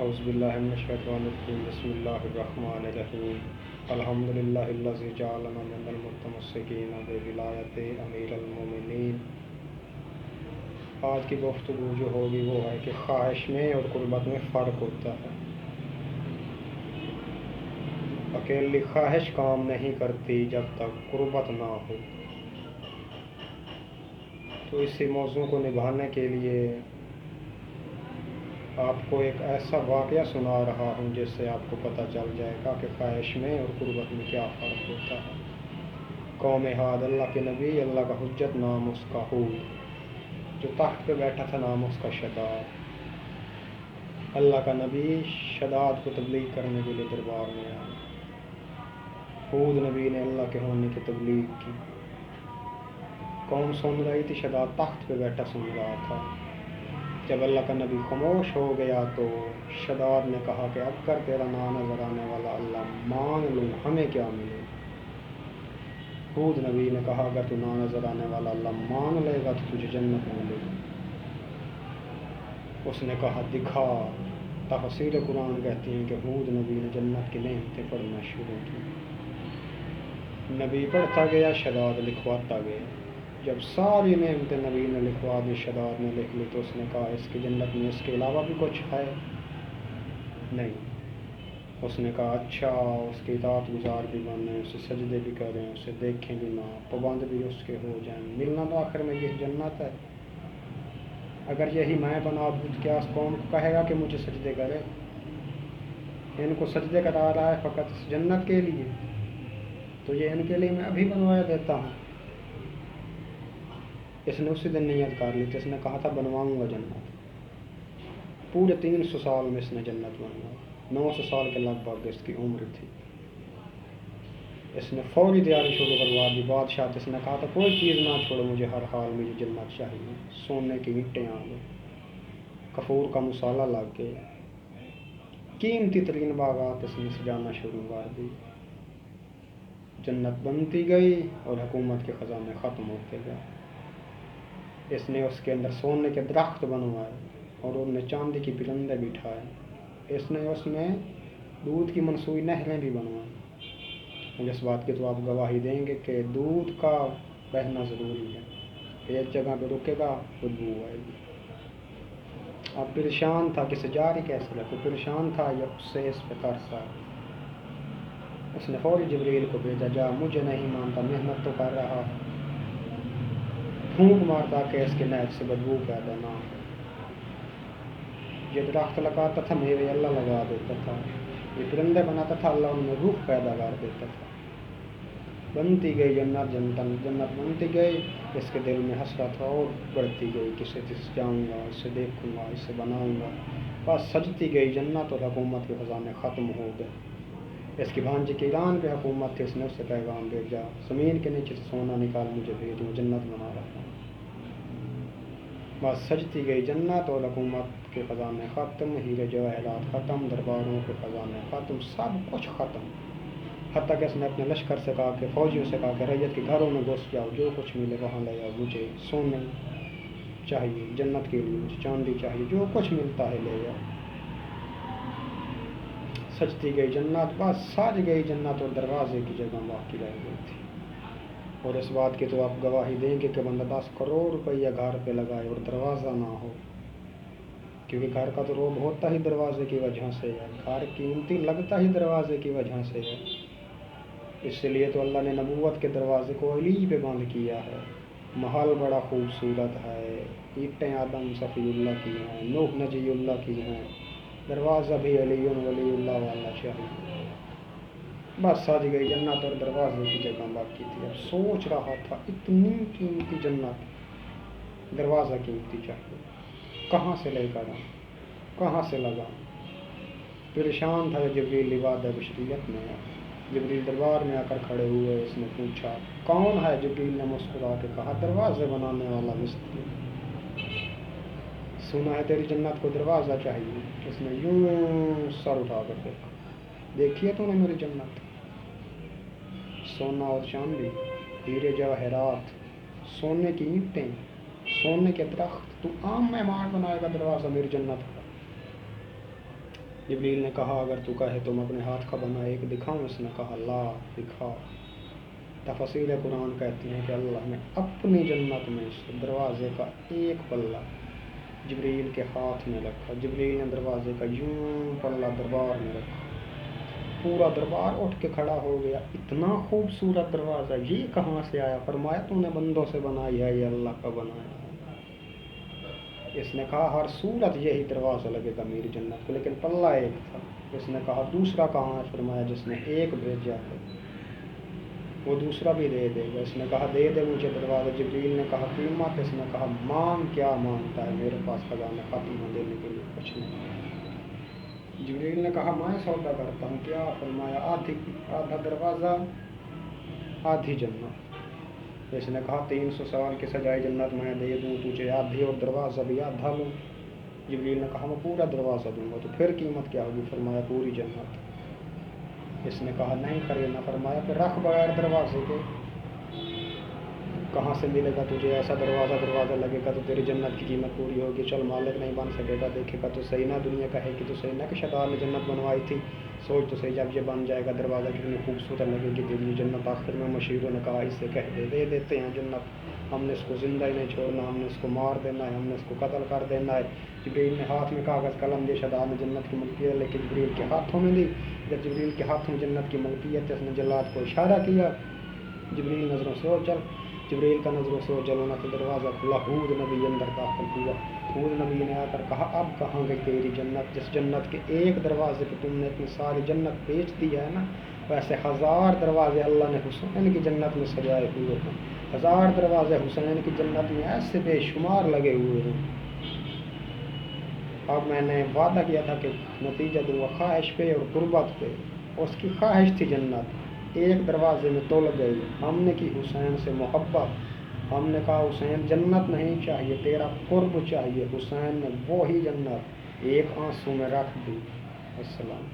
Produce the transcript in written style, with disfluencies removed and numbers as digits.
اعوذ باللہ من الشیطان الرجیم بسم اللہ الرحمن الرحیم الحمدللہ الذی جعلنا من المتمسکین بولایت امیر المومنین۔ آج کی گفتگو جو ہوگی وہ ہے کہ خواہش میں اور قربت میں فرق ہوتا ہے۔ اکیلی خواہش کام نہیں کرتی جب تک قربت نہ ہو۔ تو اسی موضوع کو نبھانے کے لیے آپ کو ایک ایسا واقعہ سنا رہا ہوں جس سے آپ کو پتہ چل جائے گا کہ خواہش میں اور قربت میں کیا فرق ہوتا ہے۔ قوم عاد، اللہ کے نبی، اللہ کا حجت، نام اس کا ہود، جو تخت پہ بیٹھا تھا نام اس کا شداد۔ اللہ کا نبی شداد کو تبلیغ کرنے کے لیے دربار میں آیا۔ ہود نبی نے اللہ کے ہونے کی تبلیغ کی۔ قوم سن رہی تھی، شداد تخت پہ بیٹھا سن رہا تھا۔ جب اللہ کا نبی خاموش ہو گیا تو شداد نے کہا کہ اگر تیرا نا نظر آنے والا اللہ مان لوں ہمیں کیا ملے؟ ہود نبی نے کہا اگر تو نا نظر آنے والا اللہ مان لے گا تو تجھے جنت ملے گی۔ اس نے کہا دکھا۔ تفسیر قرآن کہتی ہیں کہ ہود نبی نے جنت کی نعمتیں پڑھنا شروع کی۔ نبی پڑھتا گیا، شداد لکھواتا گیا۔ جب ساری نعمتیں نبی نے لکھوا دی، شداد نے لکھ لی، تو اس نے کہا اس کی جنت میں اس کے علاوہ بھی کچھ ہے؟ نہیں۔ اس نے کہا اچھا، اس کے اطاعت گزار بھی بنیں، اسے سجدے بھی کریں، اسے دیکھیں بھی نہ، پابند بھی اس کے ہو جائیں، ملنا تو آخر میں یہ جنت ہے۔ اگر یہی میں بنا دوں کیا اس قوم کو کہے گا کہ مجھے سجدے کرے؟ ان کو سجدے کرا رہا ہے فقط اس جنت کے لیے، تو یہ ان کے لیے میں ابھی بنوایا دیتا ہوں۔ اس نے اسی دن نیت کر لی تھی، اس نے کہا تھا بنواؤں گا جنت۔ پورے 300 سال میں اس نے جنت بنوائی۔ 900 سال کے لگ بھگ اس کی عمر تھی۔ اس نے فوری تیاری شروع کروا دی۔ بادشاہ اس نے کہا تھا کوئی چیز نہ چھوڑو، مجھے ہر حال میں یہ جنت چاہیے۔ سونے کی اینٹیں آ گئی، کفور کا مصالحہ لگ گیا، قیمتی ترین باغات اس نے سجانا شروع کر دی۔ جنت بنتی گئی اور حکومت کے خزانے ختم ہوتے گئے۔ اس نے اس کے اندر سونے کے درخت بنوائے اور ان میں چاندی کی پرندے بٹھائے۔ اس نے اس میں دودھ کی منسوئی نہریں بھی بنوائیں۔ اس بات کی تو آپ گواہی دیں گے کہ دودھ کا بہنا ضروری ہے، ایک جگہ پہ رکے گا بدبو آئے گی۔ اب پریشان تھا کہ جاری کیسے رکھے، پریشان تھا یا اس سے اس پہ ترس آیا۔ اس نے فوری جبریل کو بھیجا، جا، مجھے نہیں مانتا، محنت تو کر رہا، پھونک مارتا کہ اس کے نہر سے بدبو پیدا نہ ہو۔ یہ درخت لگاتا تھا، میوے اللہ لگا دیتا تھا، یہ پرندے بناتا تھا، اللہ ان میں روح پیدا کر دیتا تھا۔ بنتی گئی جنت، جنت بنتی گئی، اس کے دل میں حسرت اور بڑھتی گئی کہ اسے جاؤں گا، اسے دیکھوں گا، اسے بناؤں گا۔ بس سجتی گئی جنت اور حکومت کے خزانے ختم ہو گئے۔ اس کی بھانجی کی ایران پہ حکومت تھی، اس نے اس سے پیغام بھیجا زمین کے نیچے سے سونا نکال مجھے بھیج، میں جنت بنا رہا ہوں۔ بس سجتی گئی جنت اور حکومت کے خزانے ختم، ہیرے جواہرات ختم، درباروں کے خزانے ختم، سب کچھ ختم۔ حتیٰ کہ اس نے اپنے لشکر سے کہا کہ فوجیوں سے کہا کہ ریت کے گھروں میں گھس جاؤ، جو کچھ ملے وہاں لے آؤ، مجھے سونے چاہیے، جنت کے لیے مجھے چاندی چاہیے، جو کچھ ملتا ہے لے آؤ۔ سجتی گئی جنت، بس سج گئی جنت اور دروازے کی جگہ باقی رہ گئی تھی۔ اور اس بات کی تو آپ گواہی دیں گے کہ بندہ 10 کروڑ روپیہ گھر پہ لگائے اور دروازہ نہ ہو، کیونکہ گھر کا تو روب ہوتا ہی دروازے کی وجہ سے ہے، گھر قیمتی لگتا ہی دروازے کی وجہ سے ہے۔ اس لیے تو اللہ نے نبوت کے دروازے کو علی پہ بند کیا ہے۔ محل بڑا خوبصورت ہے، اینٹیں آدم صفی اللہ کی ہیں، نوح نجی اللہ کی ہیں، دروازہ بھی علی ولی اللہ والا چاہیے۔ بس سج گئی جنت اور دروازے کی جگہ باقی تھی۔ اب سوچ رہا تھا اتنی قیمتی جنت، دروازہ قیمتی چاہیے، کہاں سے لے کر آؤں، کہاں سے لگاؤں؟ پریشان تھا۔ جبریل لباد بشریت میں آیا، جبریل دربار میں آ کر کھڑے ہوئے۔ اس نے پوچھا کون ہے؟ جبریل نے مسکرا کے کہا دروازے بنانے والا مستری، سنا ہے تیری جنت کو دروازہ چاہیے۔ اس نے یوں سر اٹھا کر دیکھا، دیکھیے تو نے میری جنت، سونا اور چاندی، ہیرے جواہرات، سونے کی اینٹیں، سونے کے درخت، تو عام مہمان بنائے گا دروازہ میری جنت کا؟ جبریل نے کہا اگر تو کہے تو میں اپنے ہاتھ کا بنا ایک دکھاؤں؟ اس نے کہا لا، دکھا۔ تفسیر قرآن کہتی ہیں کہ اللہ نے اپنی جنت میں سے دروازے کا ایک پلہ جبریل کے ہاتھ میں رکھا، جبریل نے دروازے کا یوں پلہ دربار میں رکھا، پورا دربار اٹھ کے کھڑا ہو گیا، اتنا خوبصورت دروازہ، یہ کہاں سے آیا؟ فرمایا تو نے بندوں سے بنایا ہے، یہ اللہ کا بنایا۔ اس نے کہا ہر صورت یہی دروازہ لگے گا میری جنت کو، لیکن پلہ ایک تھا۔ اس نے کہا دوسرا کہاں ہے؟ فرمایا جس نے ایک بھیجا ہے وہ دوسرا بھی دے دے گا۔ اس نے کہا دے دے مجھے دروازہ۔ جبریل نے کہا قیمت؟ اس نے کہا مانگ، کیا مانگتا ہے، میرے پاس خزانہ ختم ہے، دینے کے لیے کچھ نہیں۔ جبریل نے کہا میں سودا کرتا ہوں، کیا؟ فرمایا آدھا دروازہ آدھی جنت۔ اس نے کہا 300 سال کی سجائی جنت میں دے دوں تجھے آدھی، اور دروازہ بھی آدھا لوں؟ جبریل نے کہا میں پورا دروازہ دوں گا۔ تو پھر قیمت کیا ہوگی؟ فرمایا پوری جنت۔ اس نے کہا نہیں خریدنا۔ فرمایا پھر رکھ بغیر دروازے کے، کہاں سے ملے گا تجھے ایسا دروازہ لگے گا تو تیری جنت کی قیمت پوری ہوگی۔ چل مالک نہیں بن سکے گا، دیکھے گا تو صحیح نہ، دنیا کہے کہ تو صحیح نہ کہ شیطان نے جنت بنوائی تھی، سوچ تو صحیح جب یہ بن جائے گا دروازہ کتنی خوبصورت لگے گی تیری جنت۔ آخر میں مشیروں نے کہا اس سے کہہ دے دیتے ہیں جنت، ہم نے اس کو زندہ ہی نہیں چھوڑنا، ہم نے اس کو مار دینا ہے، ہم نے اس کو قتل کر دینا ہے۔ جبریل نے ہاتھ میں کاغذ قلم دے، شیطان نے جنت کی ملکیت لے کے جبریل کے ہاتھوں میں دی۔ جب جبریل کے ہاتھوں میں جنت کی ملکیت، اس نے جلاد کو اشارہ کیا، جبریل نظروں سے اوجل، جبریل کا نظروں سے اوجل ہونا تو دروازہ کھلا، ہود نبی اندر داخل ہوا۔ ہود نبی نے آ کر کہا اب کہاں گئی تیری جنت؟ جس جنت کے ایک دروازے پہ تم نے اتنی ساری جنت بیچ دی ہے نا، ویسے 1000 دروازے اللہ نے حسین کی جنت میں سجائے ہوئے ہیں، 1000 دروازے حسین کی جنت میں ایسے بے شمار لگے ہوئے ہیں۔ اب میں نے وعدہ کیا تھا کہ نتیجہ دوں گا خواہش پہ اور قربت پہ، اس کی خواہش تھی جنت، ایک دروازے میں تول گئی۔ ہم نے کی حسین سے محبت، ہم نے کہا حسین جنت نہیں چاہیے، تیرا قرب چاہیے۔ حسین نے وہی جنت ایک آنسو میں رکھ دی۔ السلام۔